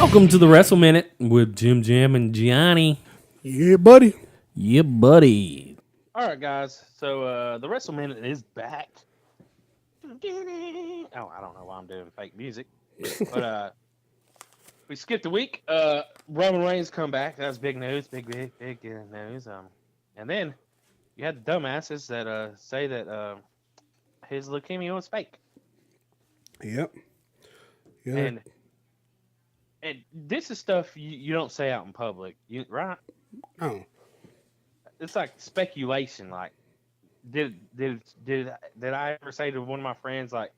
Welcome to the Wrestle Minute with Jim Jam and Gianni. Yeah, buddy. Yeah, buddy. All right, guys. So the Wrestle Minute is back. Oh, I don't know why I'm doing fake music, but we skipped a week. Roman Reigns come back. That's big news. Big news. And then you had the dumbasses that say that his leukemia was fake. Yep. Yeah. And this is stuff you don't say out in public, right? Oh. It's like speculation. Like, did I ever say to one of my friends, like,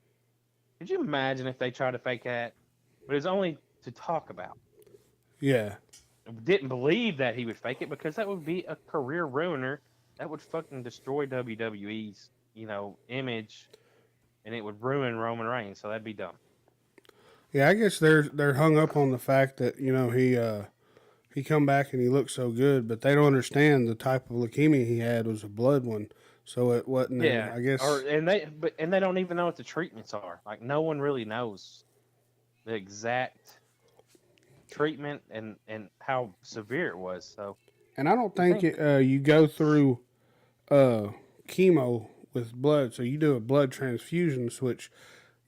could you imagine if they tried to fake that? But it's only to talk about. Yeah. I didn't believe that he would fake it because that would be a career ruiner. That would fucking destroy WWE's, image, and it would ruin Roman Reigns. So that'd be dumb. Yeah, I guess they're hung up on the fact that he come back and he looked so good, but they don't understand the type of leukemia he had was a blood one, so it wasn't. Yeah, I guess. And they don't even know what the treatments are. Like, no one really knows the exact treatment and how severe it was. So. And I don't think you go through chemo with blood, so you do a blood transfusion, which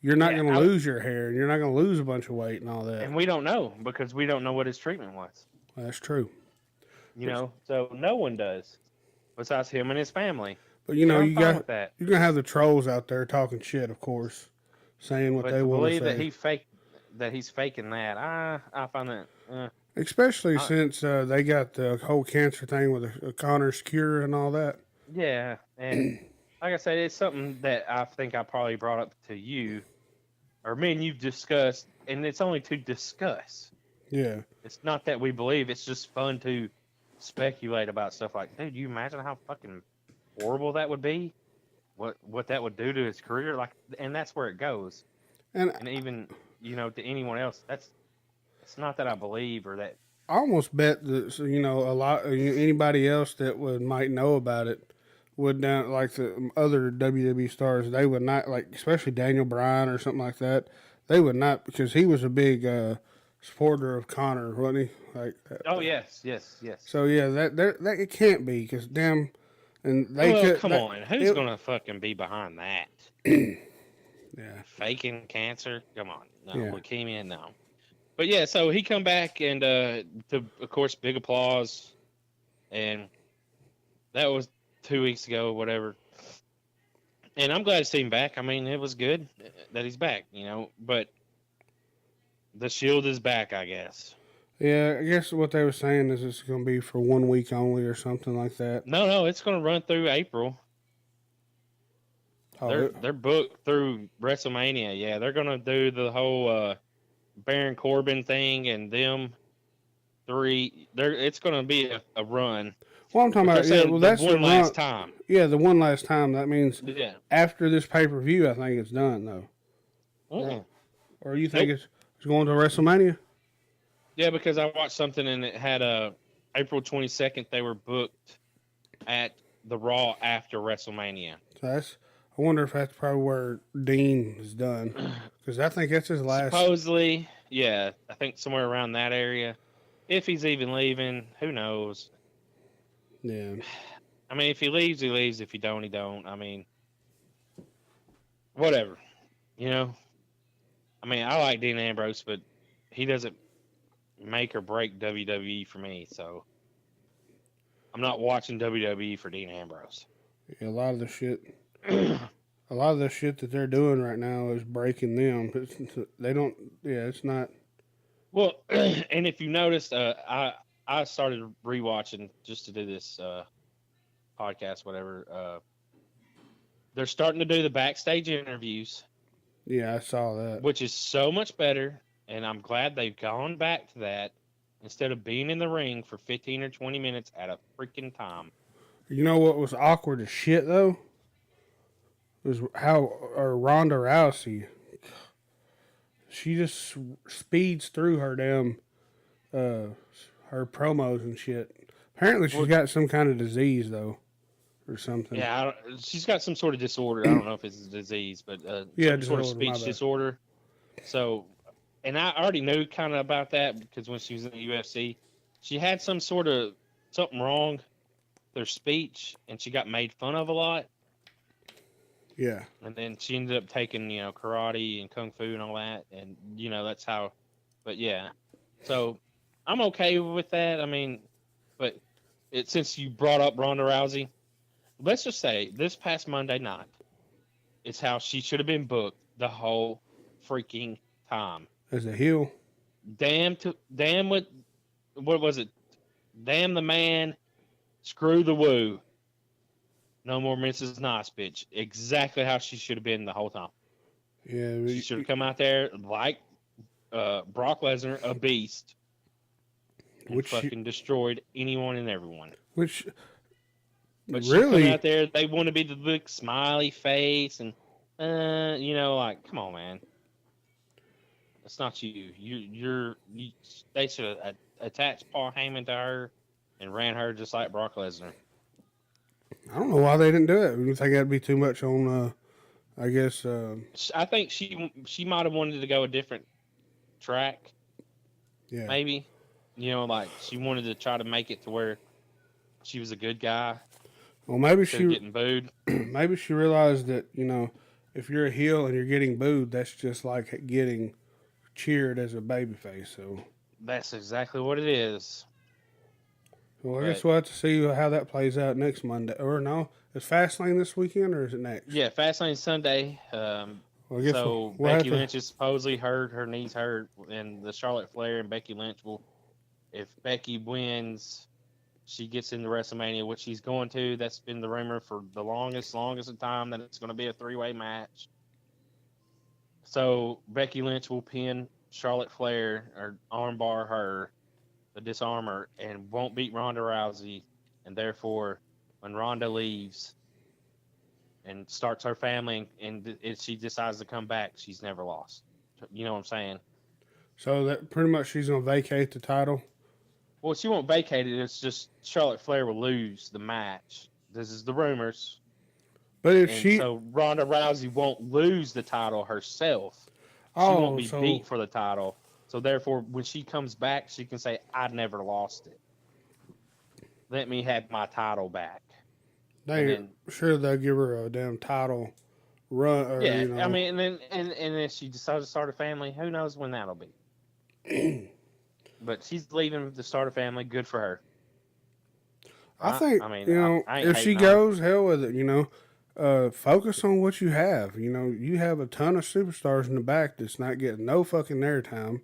you're not going to lose your hair, and you're not going to lose a bunch of weight and all that. And we don't know because we don't know what his treatment was. Well, that's true. So no one does, besides him and his family. But you're gonna have the trolls out there talking shit, of course, saying what they want to say. Believe that he's faking that. I find that. Especially since they got the whole cancer thing with Connor's cure and all that. Yeah, and like I said, it's something that I think I probably brought up to you, or me and you've discussed, and it's only to discuss. Yeah. It's not that we believe, it's just fun to speculate about stuff like, dude, you imagine how fucking horrible that would be? What that would do to his career? Like, and that's where it goes. And even, to anyone else, it's not that I believe or that. I almost bet that, a lot, anybody else that might know about it would not, like the other WWE stars, they would not, like, especially Daniel Bryan or something like that, they would not, because he was a big supporter of Connor, wasn't he? Like, oh, yes. So, yeah, that it can't be, because damn, and they come on, who's going to fucking be behind that? Yeah. Faking cancer? Come on. No, yeah. Leukemia, no. But, yeah, so he come back, and, of course, big applause, and that was 2 weeks ago, whatever. And I'm glad to see him back. I mean, it was good that he's back, but the Shield is back, I guess. Yeah, I guess what they were saying is it's going to be for 1 week only or something like that. No, it's going to run through April. Oh, they're booked through WrestleMania. Yeah, they're going to do the whole Baron Corbin thing and them three. It's going to be a run. Well, I'm talking about, that's one last time. Yeah, the one last time. That means after this pay-per-view, I think it's done, though. Mm-hmm. Or you think it's going to WrestleMania? Yeah, because I watched something and it had April 22nd. They were booked at the Raw after WrestleMania. So I wonder if that's probably where Dean is done, because I think that's his last. Supposedly, yeah, I think somewhere around that area. If he's even leaving, who knows? Yeah. I mean, if he leaves, he leaves. If he don't, he don't. I mean, whatever. I mean, I like Dean Ambrose, but he doesn't make or break WWE for me, so I'm not watching WWE for Dean Ambrose. Yeah, a lot of the shit that they're doing right now is breaking them. It's not. Well, and if you noticed, I started rewatching just to do this podcast, whatever. They're starting to do the backstage interviews. Yeah, I saw that. Which is so much better, and I'm glad they've gone back to that instead of being in the ring for 15 or 20 minutes at a freaking time. You know what was awkward as shit, though? Was how Ronda Rousey, she just speeds through her damn her promos and shit. Apparently she's got some kind of disease, though, or something. Yeah, she's got some sort of disorder. I don't know if it's a disease, but some sort of speech disorder. So and I already knew kind of about that because when she was in the UFC, she had something wrong with her speech, and she got made fun of a lot. Yeah. And then she ended up taking, karate and kung fu and all that, and that's how. But yeah, so I'm okay with that. I mean, but since you brought up Ronda Rousey, let's just say this past Monday night is how she should have been booked the whole freaking time. As a heel. Damn what was it? Damn the man, screw the woo. No more Mrs. Nice, bitch. Exactly how she should have been the whole time. Yeah. She should have come out there like Brock Lesnar, a beast, and fucking destroyed anyone and everyone. But she really, come out there, they want to be the big smiley face, and like, come on, man. That's not you. They should have attached Paul Heyman to her and ran her just like Brock Lesnar. I don't know why they didn't do it. You think that'd be too much on? I guess. I think she might have wanted to go a different track. Yeah. Maybe, like she wanted to try to make it to where she was a good guy. Well, maybe she getting booed. Maybe she realized that if you're a heel and you're getting booed, that's just like getting cheered as a babyface. So that's exactly what it is. Well, I guess we'll have to see how that plays out next Monday. Or no, is Fastlane this weekend or is it next? Yeah, Fastlane Sunday. We'll Becky Lynch is supposedly hurt. Her knee's hurt. And the Charlotte Flair and Becky Lynch will, if Becky wins, she gets into WrestleMania, which she's going to. That's been the rumor for the longest of time that it's going to be a three-way match. So Becky Lynch will pin Charlotte Flair or armbar her, the disarmer, and won't beat Ronda Rousey. And therefore, when Ronda leaves and starts her family and she decides to come back, she's never lost. You know what I'm saying? So that pretty much she's going to vacate the title? Well, she won't vacate it. It's just Charlotte Flair will lose the match. This is the rumors. But so Ronda Rousey won't lose the title herself. She won't be beat for the title. So therefore, when she comes back, she can say, "I never lost it. Let me have my title back." Sure they'll give her a damn title run. Or, I mean, and then she decides to start a family. Who knows when that'll be? But she's leaving to start a family. Good for her. I think, if she goes, hell with it, focus on what you have. You have a ton of superstars in the back that's not getting no fucking airtime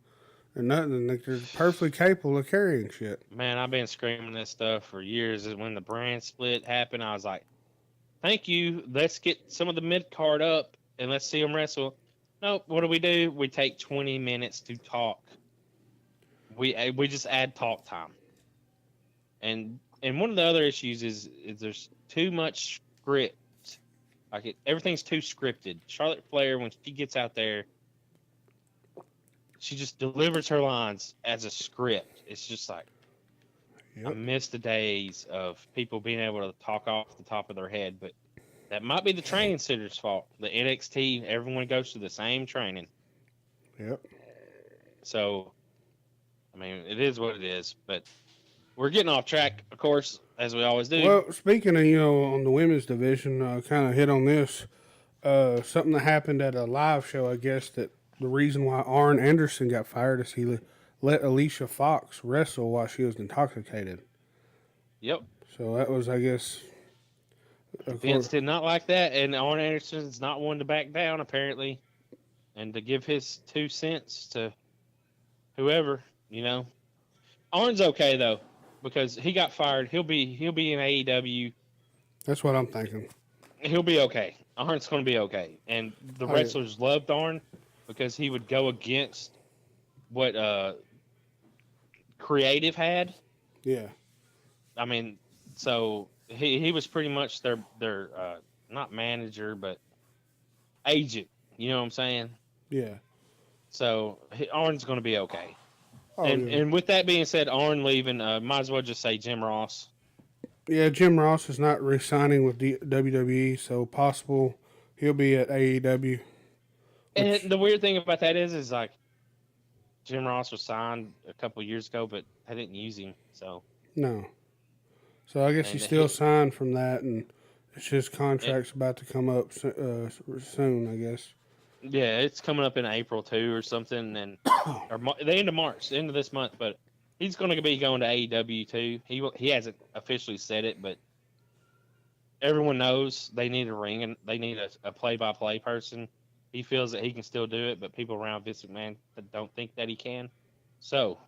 or nothing. They're perfectly capable of carrying shit. Man, I've been screaming this stuff for years. When the brand split happened, I was like, thank you. Let's get some of the mid-card up and let's see them wrestle. No, what do? We take 20 minutes to talk. We just add talk time. And one of the other issues is there's too much script. Everything's too scripted. Charlotte Flair, when she gets out there, she just delivers her lines as a script. It's just like, I miss the days of people being able to talk off the top of their head, but that might be the training center's fault. The NXT, everyone goes through the same training. Yep. So, I mean, it is what it is, but we're getting off track, of course, as we always do. Well, speaking of, on the women's division, kind of hit on this. Something that happened at a live show, I guess, that the reason why Arn Anderson got fired is he let Alicia Fox wrestle while she was intoxicated. Yep. So that was, I guess... Vince did not like that, and Arn Anderson's not one to back down, apparently, and to give his 2 cents to whoever, Arn's okay, though, because he got fired. He'll be in AEW. That's what I'm thinking. He'll be okay. Arn's going to be okay. And the wrestlers loved Arn because he would go against what Creative had. Yeah. I mean, so he was pretty much their not manager, but agent. You know what I'm saying? Yeah. So Arn's going to be okay. And with that being said, Arn leaving, might as well just say Jim Ross. Yeah, Jim Ross is not re-signing with WWE, so possible he'll be at AEW. And the weird thing about that is like, Jim Ross was signed a couple years ago, but I didn't use him. So No. So I guess and he's still signed from that, and it's his contract's and, about to come up soon, I guess. yeah, it's coming up in April too or something, and or the end of March, the end of this month. But he's going to be going to AEW too. He hasn't officially said it, but everyone knows they need a ring and they need a play-by-play person. He feels that he can still do it, but people around Vince McMahon don't think that he can. So,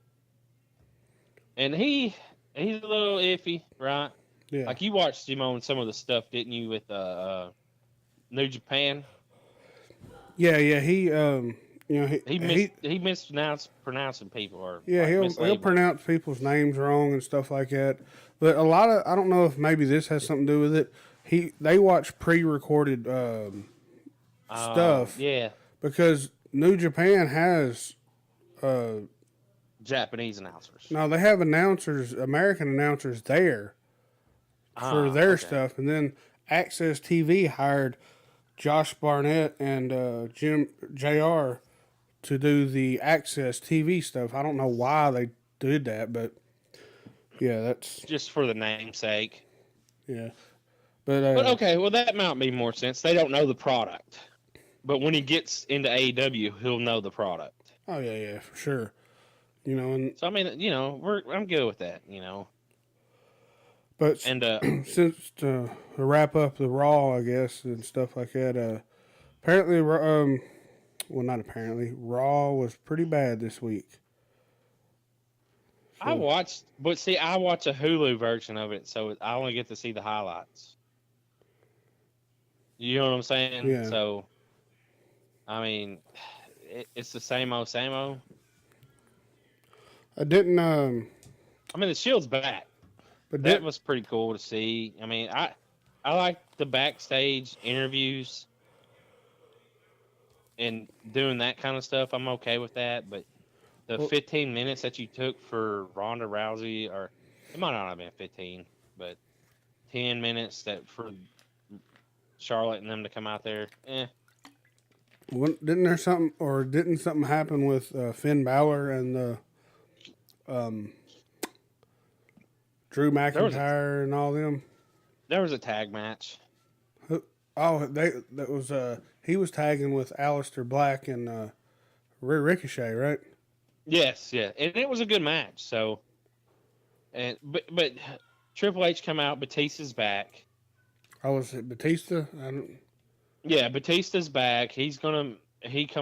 and he's a little iffy, right? Yeah. Like you watched him on some of the stuff, didn't you, with New Japan? Yeah. He He mispronouncing people or yeah, like he'll mislabeling. pronounce people's names wrong and stuff like that. But a lot of I don't know if maybe this has something to do with it. They watch pre-recorded stuff Yeah, because New Japan has Japanese announcers. no, they have announcers, American announcers there for their Okay. stuff, and then Access TV hired Josh Barnett and Jr. to do the Access TV stuff. I don't know why they did that, but yeah, that's Just for the namesake. yeah. But Okay, well that might make more sense. They don't know the product, but when he gets into AEW, he'll know the product. oh yeah, for sure. And So I mean, I'm good with that. but And since to wrap up the Raw, I guess, and stuff like that. Apparently, well, not apparently, Raw was pretty bad this week. I watched a Hulu version of it, so I only get to see the highlights. You know what I'm saying? Yeah. So, I mean, it's the same old, same old. I didn't. I mean, the Shield's back. But That was pretty cool to see. I mean, I like the backstage interviews and doing that kind of stuff. I'm okay with that, but the 15 minutes that you took for Ronda Rousey, or it might not have been 15, but 10 minutes that for Charlotte and them to come out there, Didn't something happen with Finn Balor and the Drew McIntyre and all them? There was a tag match. He was tagging with Aleister Black and Ricochet, right? Yes, yeah, and it was a good match. So, but Triple H come out, Batista's back. Oh, was it Batista? Yeah, Batista's back. He come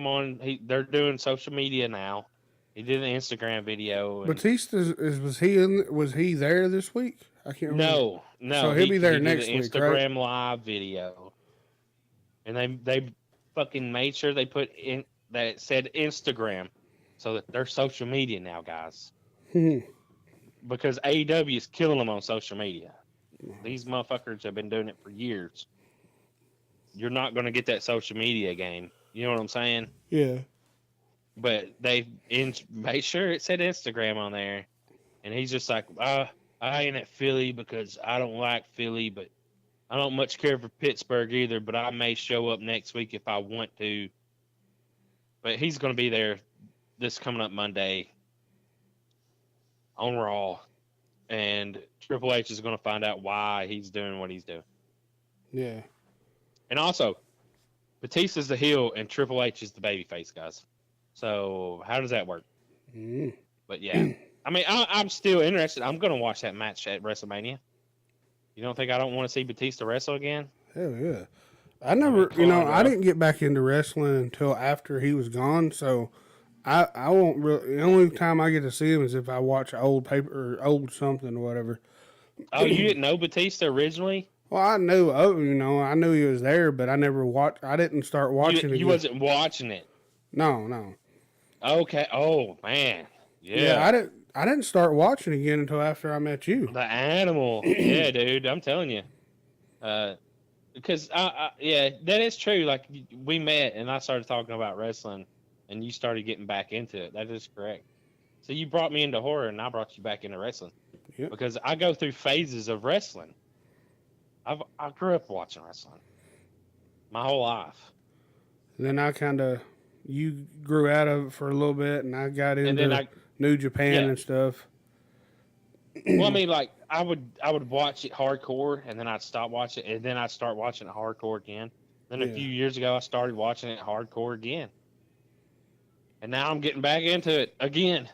on. They're doing social media now. He did an Instagram video. Batista was he there this week? I can't remember. No. So he'll be there next did an week, Instagram right? live video, and they fucking made sure they put in that it said Instagram, so that they're social media now, guys. Because AEW is killing them on social media. These motherfuckers have been doing it for years. You're not going to get that social media game. You know what I'm saying? Yeah. But they made sure it said Instagram on there. And he's just like, I ain't at Philly because I don't like Philly, but I don't much care for Pittsburgh either, but I may show up next week if I want to. But he's going to be there this coming up Monday on Raw. And Triple H is going to find out why he's doing what he's doing. Yeah. And also, Batista's the heel and Triple H is the babyface, guys. So how does that work? But yeah, I mean, I'm still interested. I'm going to watch that match at WrestleMania. You don't think I don't want to see Batista wrestle again? Hell yeah. I didn't get back into wrestling until after he was gone, so I won't really. The only time I get to see him is if I watch old paper or old something or whatever. Oh, you didn't know Batista originally? Well, I knew, I knew he was there, but I never watched. I didn't start watching it. You wasn't watching it. No. Okay. Oh man. Yeah. I didn't start watching again until after I met you. The animal. Yeah, dude. I'm telling you. Because yeah, that is true. Like we met and I started talking about wrestling, and you started getting back into it. That is correct. So you brought me into horror, and I brought you back into wrestling. Yep. Because I go through phases of wrestling. I grew up watching wrestling my whole life. Then I kind of you grew out of it for a little bit, and I got into then New Japan Yeah. and stuff. Well, I mean, like I would watch it hardcore, and then I'd stop watching it, and then I'd start watching it hardcore again. Then a Yeah. few years ago, I started watching it hardcore again, and now I'm getting back into it again.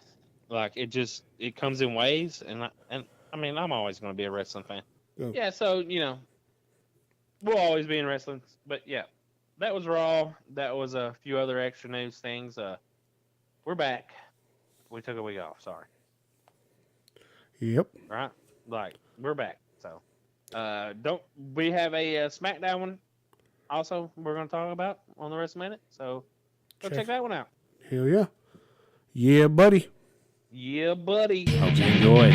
Like it comes in waves, and I mean, I'm always going to be a wrestling fan. Yeah. Yeah, so we'll always be in wrestling. But yeah, that was Raw. That was a few other extra news things. We're back. We took a week off. Sorry. Yep. Right? Like, we're back. So, we have a SmackDown one also we're going to talk about on the rest of the minute. So, go check that one out. Hell yeah. Yeah, buddy. Yeah, buddy. Hope you enjoyed.